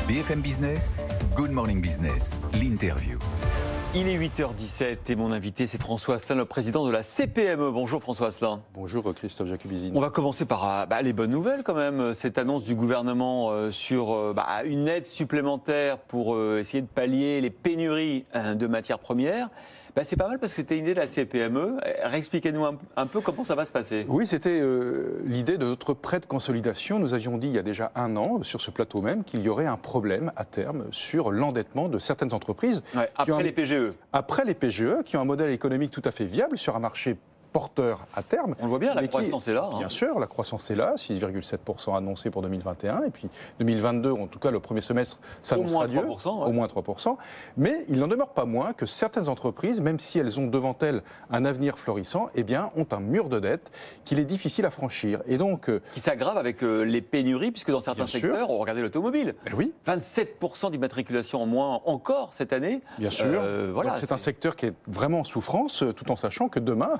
BFM Business, Good Morning Business, l'interview. Il est 8h17 et mon invité c'est François Asselin, le président de la CPME. Bonjour François Asselin. Bonjour Christophe Jacubizine. On va commencer par les bonnes nouvelles quand même. Cette annonce du gouvernement sur une aide supplémentaire pour essayer de pallier les pénuries de matières premières. C'est pas mal parce que c'était une idée de la CPME. Réexpliquez-nous un peu comment ça va se passer. Oui, c'était l'idée de notre prêt de consolidation. Nous avions dit il y a déjà un an, sur ce plateau même, qu'il y aurait un problème à terme sur l'endettement de certaines entreprises. Ouais, après les PGE. Après les PGE, qui ont un modèle économique tout à fait viable sur un marché porteur à terme. On le voit bien, la croissance est là. Bien sûr, la croissance est là, 6,7% annoncé pour 2021, et puis 2022, en tout cas le premier semestre, s'annoncera Dieu, au moins 3%. Mais il n'en demeure pas moins que certaines entreprises, même si elles ont devant elles un avenir florissant, ont un mur de dette qu'il est difficile à franchir. Et donc, qui s'aggrave avec les pénuries, puisque dans certains secteurs, on regardait l'automobile. Oui. 27% d'immatriculation en moins encore cette année. Bien sûr. C'est un secteur qui est vraiment en souffrance, tout en sachant que demain,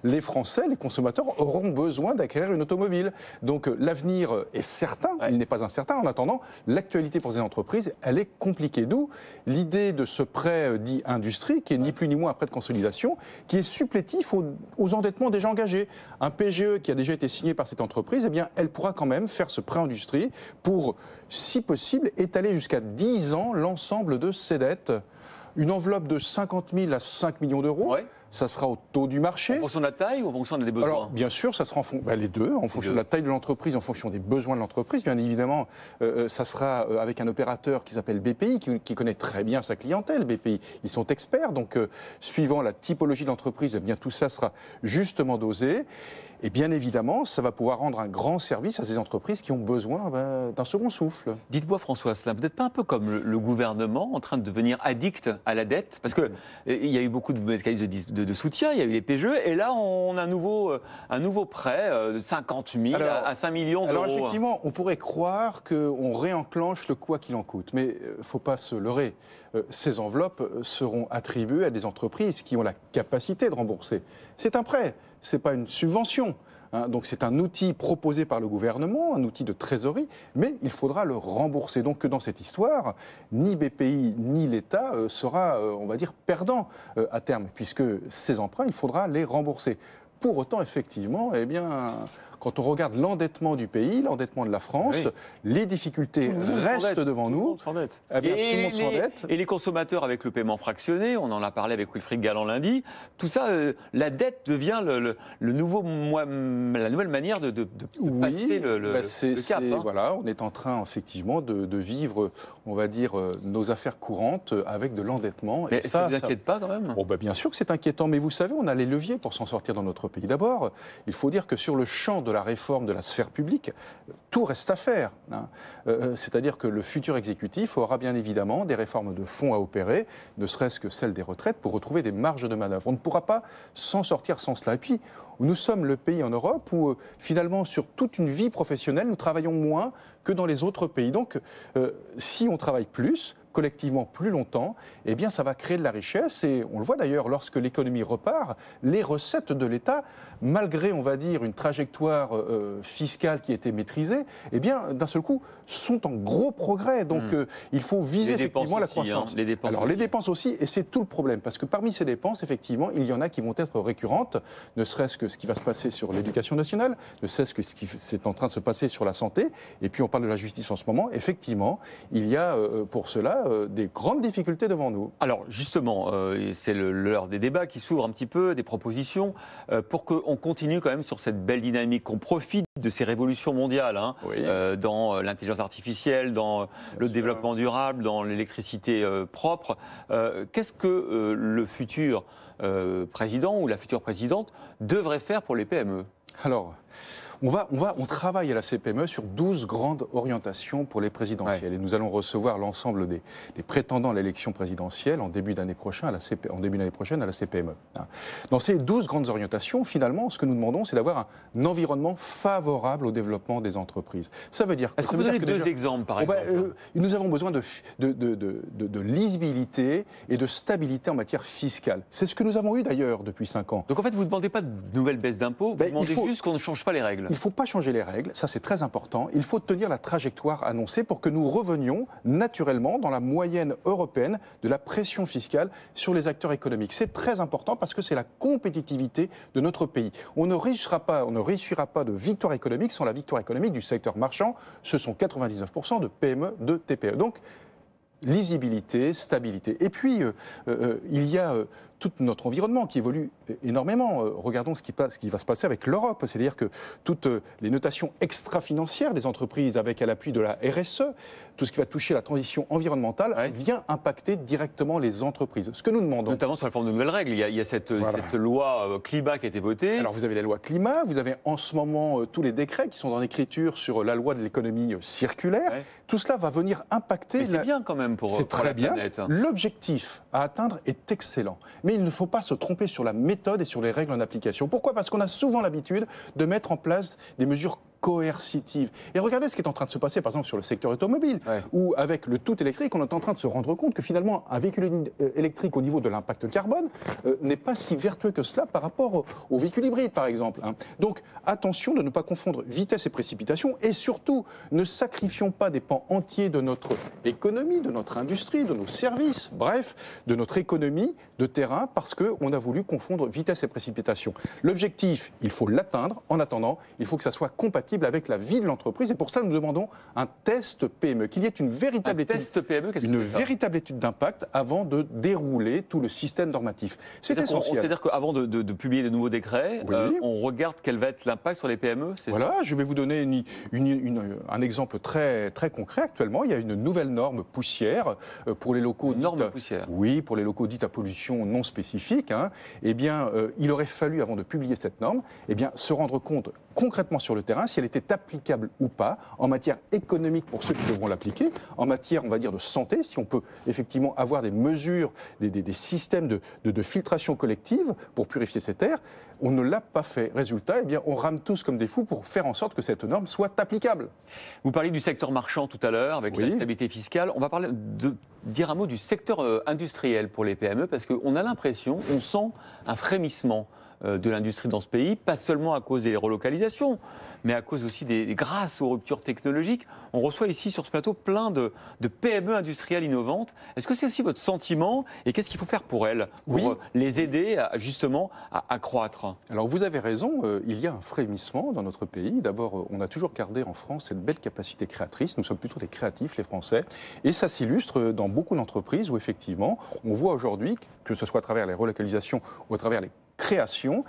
les Français, les consommateurs auront besoin d'acquérir une automobile. Donc l'avenir est certain, il n'est pas incertain. En attendant, l'actualité pour ces entreprises, elle est compliquée. D'où l'idée de ce prêt dit industrie, qui est ni plus ni moins un prêt de consolidation, qui est supplétif aux endettements déjà engagés. Un PGE qui a déjà été signé par cette entreprise, elle pourra quand même faire ce prêt industrie pour, si possible, étaler jusqu'à 10 ans l'ensemble de ses dettes. Une enveloppe de 50 000 à 5 millions d'euros. Ouais. Ça sera au taux du marché. En fonction de la taille ou en fonction des besoins? Alors, bien sûr, ça sera les deux, en fonction de la taille de l'entreprise, en fonction des besoins de l'entreprise. Bien évidemment, ça sera avec un opérateur qui s'appelle BPI, qui connaît très bien sa clientèle. BPI, ils sont experts, donc suivant la typologie de l'entreprise, tout ça sera justement dosé. Et bien évidemment, ça va pouvoir rendre un grand service à ces entreprises qui ont besoin d'un second souffle. Dites-moi François, vous n'êtes pas un peu comme le gouvernement en train de devenir addict à la dette? Parce qu'il y a eu beaucoup de mécanismes de soutien, il y a eu les PGE, et là on a un nouveau prêt de 50 000 à 5 millions d'euros. Alors effectivement, on pourrait croire qu'on réenclenche le quoi qu'il en coûte, mais il ne faut pas se leurrer. Ces enveloppes seront attribuées à des entreprises qui ont la capacité de rembourser. C'est un prêt. Ce n'est pas une subvention. Donc c'est un outil proposé par le gouvernement, un outil de trésorerie, mais il faudra le rembourser. Donc que dans cette histoire, ni BPI ni l'État sera, on va dire, perdant à terme, puisque ces emprunts, il faudra les rembourser. Pour autant, effectivement, quand on regarde l'endettement du pays, l'endettement de la France, les difficultés restent devant nous. Tout le monde s'endette. Et les consommateurs avec le paiement fractionné, on en a parlé avec Wilfried Galland lundi, tout ça, la dette devient la nouvelle manière de passer le cap. Voilà, on est en train effectivement de vivre, on va dire, nos affaires courantes avec de l'endettement. Mais ça ne vous inquiète pas quand même? Bien sûr que c'est inquiétant, mais vous savez, on a les leviers pour s'en sortir dans notre pays. D'abord, il faut dire que sur le champ de la réforme de la sphère publique, tout reste à faire. C'est-à-dire que le futur exécutif aura bien évidemment des réformes de fond à opérer, ne serait-ce que celle des retraites, pour retrouver des marges de manœuvre. On ne pourra pas s'en sortir sans cela. Et puis, nous sommes le pays en Europe où, finalement, sur toute une vie professionnelle, nous travaillons moins que dans les autres pays. Donc, si on travaille plus, collectivement plus longtemps, ça va créer de la richesse. Et on le voit d'ailleurs, lorsque l'économie repart, les recettes de l'État, malgré, on va dire, une trajectoire fiscale qui était maîtrisée, d'un seul coup, sont en gros progrès. Donc, il faut viser effectivement la croissance. Les dépenses aussi, et c'est tout le problème. Parce que parmi ces dépenses, effectivement, il y en a qui vont être récurrentes, ne serait-ce que ce qui va se passer sur l'éducation nationale, ne serait-ce que ce qui est en train de se passer sur la santé. Et puis, on parle de la justice en ce moment. Effectivement, il y a pour cela des grandes difficultés devant nous. Alors justement, c'est l'heure des débats qui s'ouvrent un petit peu, des propositions, pour qu'on continue quand même sur cette belle dynamique, qu'on profite de ces révolutions mondiales, dans l'intelligence artificielle, dans le développement durable, dans l'électricité propre. Qu'est-ce que le futur président ou la future présidente devrait faire pour les PME? Alors, on travaille à la CPME sur 12 grandes orientations pour les présidentielles. Et nous allons recevoir l'ensemble des prétendants à l'élection présidentielle en début d'année prochaine à la CPME. Dans ces 12 grandes orientations, finalement, ce que nous demandons, c'est d'avoir un environnement favorable au développement des entreprises. Ça veut dire... Est-ce que vous pouvez donner deux exemples, par exemple? Nous avons besoin de lisibilité et de stabilité en matière fiscale. C'est ce que nous avons eu d'ailleurs depuis 5 ans. Donc en fait, vous ne demandez pas de nouvelles baisses d'impôts, vous demandez juste qu'on ne change pas les règles. Il ne faut pas changer les règles, ça c'est très important. Il faut tenir la trajectoire annoncée pour que nous revenions naturellement dans la moyenne européenne de la pression fiscale sur les acteurs économiques. C'est très important parce que c'est la compétitivité de notre pays. On ne réussira pas de victoire économique sans la victoire économique du secteur marchand. Ce sont 99% de PME, de TPE. Donc, lisibilité, stabilité. Et puis, il y a tout notre environnement qui évolue énormément. Regardons ce qui va se passer avec l'Europe. C'est-à-dire que toutes les notations extra-financières des entreprises avec à l'appui de la RSE, tout ce qui va toucher la transition environnementale, vient impacter directement les entreprises. Ce que nous demandons... Notamment sur la forme de nouvelles règles. Il y a cette loi climat qui a été votée. Alors vous avez la loi climat, vous avez en ce moment tous les décrets qui sont dans l'écriture sur la loi de l'économie circulaire. Tout cela va venir impacter... C'est bien quand même pour C'est très bien. Planète. L'objectif à atteindre est excellent. Mais il ne faut pas se tromper sur la méthode et sur les règles en application. Pourquoi ? Parce qu'on a souvent l'habitude de mettre en place des mesures coercitive. Et regardez ce qui est en train de se passer, par exemple, sur le secteur automobile, où avec le tout électrique, on est en train de se rendre compte que finalement, un véhicule électrique au niveau de l'impact carbone n'est pas si vertueux que cela par rapport au véhicule hybride, par exemple. Donc, attention de ne pas confondre vitesse et précipitation, et surtout, ne sacrifions pas des pans entiers de notre économie, de notre industrie, de nos services, bref, de notre économie de terrain, parce qu'on a voulu confondre vitesse et précipitation. L'objectif, il faut l'atteindre. En attendant, il faut que ça soit compatible avec la vie de l'entreprise. Et pour ça, nous demandons un test PME, qu'il y ait une véritable étude d'impact avant de dérouler tout le système normatif. C'est essentiel. C'est-à-dire qu'avant de publier de nouveaux décrets, on regarde quel va être l'impact sur les PME. Voilà, je vais vous donner un exemple très, très concret. Actuellement, il y a une nouvelle norme poussière pour les locaux. Poussière. Oui, pour les locaux dits à pollution non spécifique. Eh bien, il aurait fallu, avant de publier cette norme, se rendre compte concrètement sur le terrain si elle était applicable ou pas en matière économique pour ceux qui devront l'appliquer, en matière, on va dire, de santé, si on peut effectivement avoir des mesures, des systèmes de filtration collective pour purifier cet air. On ne l'a pas fait. Résultat, on rame tous comme des fous pour faire en sorte que cette norme soit applicable. Vous parliez du secteur marchand tout à l'heure, avec la stabilité fiscale. On va dire un mot du secteur industriel pour les PME, parce qu'on a l'impression, on sent un frémissement de l'industrie dans ce pays, pas seulement à cause des relocalisations, mais à cause aussi grâce aux ruptures technologiques. On reçoit ici sur ce plateau plein de PME industrielles innovantes. Est-ce que c'est aussi votre sentiment et qu'est-ce qu'il faut faire pour elles, pour les aider justement à croître ? Alors vous avez raison, il y a un frémissement dans notre pays. D'abord, on a toujours gardé en France cette belle capacité créatrice. Nous sommes plutôt des créatifs, les Français. Et ça s'illustre dans beaucoup d'entreprises où effectivement, on voit aujourd'hui, que ce soit à travers les relocalisations ou à travers les création,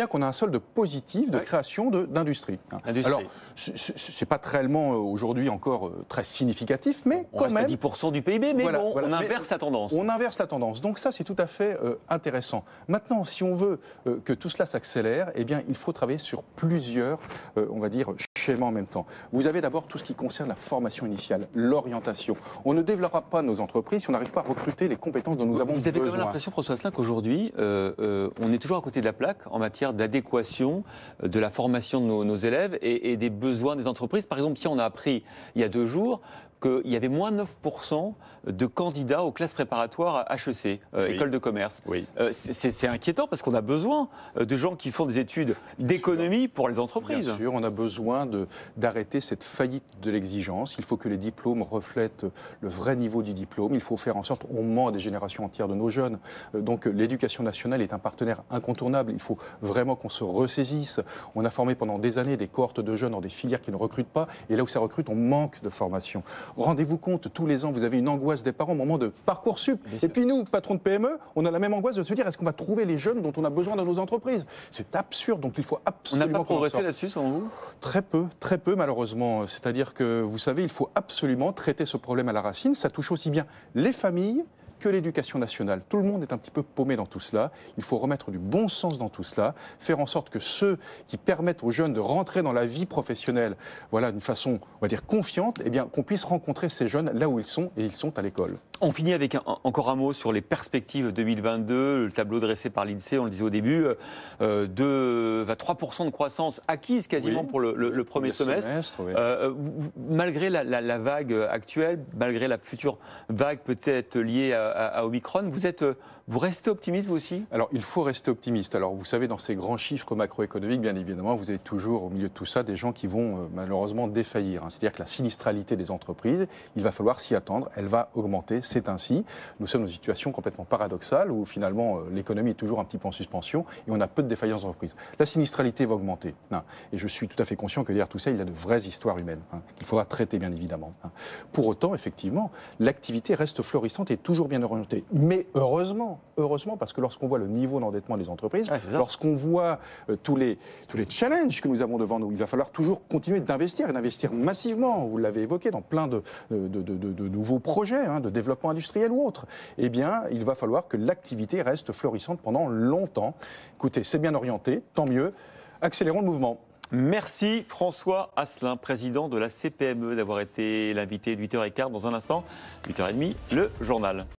qu'on a un solde positif de création d'industrie. Alors, c'est pas réellement aujourd'hui encore très significatif, mais on quand reste même... à 10% du PIB, mais on inverse la tendance. On inverse la tendance. Donc ça, c'est tout à fait intéressant. Maintenant, si on veut que tout cela s'accélère, il faut travailler sur plusieurs, on va dire, schémas en même temps. Vous avez d'abord tout ce qui concerne la formation initiale, l'orientation. On ne développera pas nos entreprises si on n'arrive pas à recruter les compétences dont nous avons besoin. Vous avez quand même l'impression, François Asselin, qu'aujourd'hui, on est toujours à côté de la plaque en matière d'adéquation de la formation de nos élèves et des besoins des entreprises. Par exemple, si on a appris il y a 2 jours qu'il y avait moins 9% de candidats aux classes préparatoires à HEC, école de commerce. C'est inquiétant parce qu'on a besoin de gens qui font des études d'économie pour les entreprises. Bien sûr, on a besoin d'arrêter cette faillite de l'exigence. Il faut que les diplômes reflètent le vrai niveau du diplôme. Il faut faire en sorte, on ment à des générations entières de nos jeunes. Donc l'éducation nationale est un partenaire incontournable. Il faut vraiment qu'on se ressaisisse. On a formé pendant des années des cohortes de jeunes dans des filières qui ne recrutent pas. Et là où ça recrute, on manque de formation. Rendez-vous compte, tous les ans, vous avez une angoisse des parents au moment de Parcoursup. Et puis nous, patrons de PME, on a la même angoisse de se dire est-ce qu'on va trouver les jeunes dont on a besoin dans nos entreprises ? C'est absurde, donc il faut absolument... On n'a pas progressé là-dessus, selon vous ? Très peu malheureusement. C'est-à-dire que, vous savez, il faut absolument traiter ce problème à la racine. Ça touche aussi bien les familles que l'éducation nationale. Tout le monde est un petit peu paumé dans tout cela. Il faut remettre du bon sens dans tout cela, faire en sorte que ceux qui permettent aux jeunes de rentrer dans la vie professionnelle, d'une façon, on va dire, confiante, qu'on puisse rencontrer ces jeunes là où ils sont, et ils sont à l'école. On finit avec encore un mot sur les perspectives 2022. Le tableau dressé par l'INSEE, on le disait au début, 3% de croissance acquise quasiment pour le premier semestre. Oui. Malgré la vague actuelle, malgré la future vague peut-être liée à Omicron, vous restez optimiste vous aussi? Alors, il faut rester optimiste. Alors, vous savez, dans ces grands chiffres macroéconomiques, bien évidemment, vous avez toujours au milieu de tout ça des gens qui vont malheureusement défaillir. C'est-à-dire que la sinistralité des entreprises, il va falloir s'y attendre, elle va augmenter. C'est ainsi. Nous sommes dans une situation complètement paradoxale où finalement l'économie est toujours un petit peu en suspension et on a peu de défaillances d'entreprises. La sinistralité va augmenter. Et je suis tout à fait conscient que derrière tout ça, il y a de vraies histoires humaines qu'il faudra traiter, bien évidemment. Pour autant, effectivement, l'activité reste florissante et toujours bien orientée. Mais heureusement, parce que lorsqu'on voit le niveau d'endettement des entreprises, lorsqu'on voit tous les challenges que nous avons devant nous, il va falloir toujours continuer d'investir et d'investir massivement, vous l'avez évoqué, dans plein de nouveaux projets de développement industriel ou autre. Eh bien, il va falloir que l'activité reste florissante pendant longtemps. Écoutez, c'est bien orienté, tant mieux. Accélérons le mouvement. Merci François Asselin, président de la CPME, d'avoir été l'invité de 8h15 dans un instant, 8h30, le journal.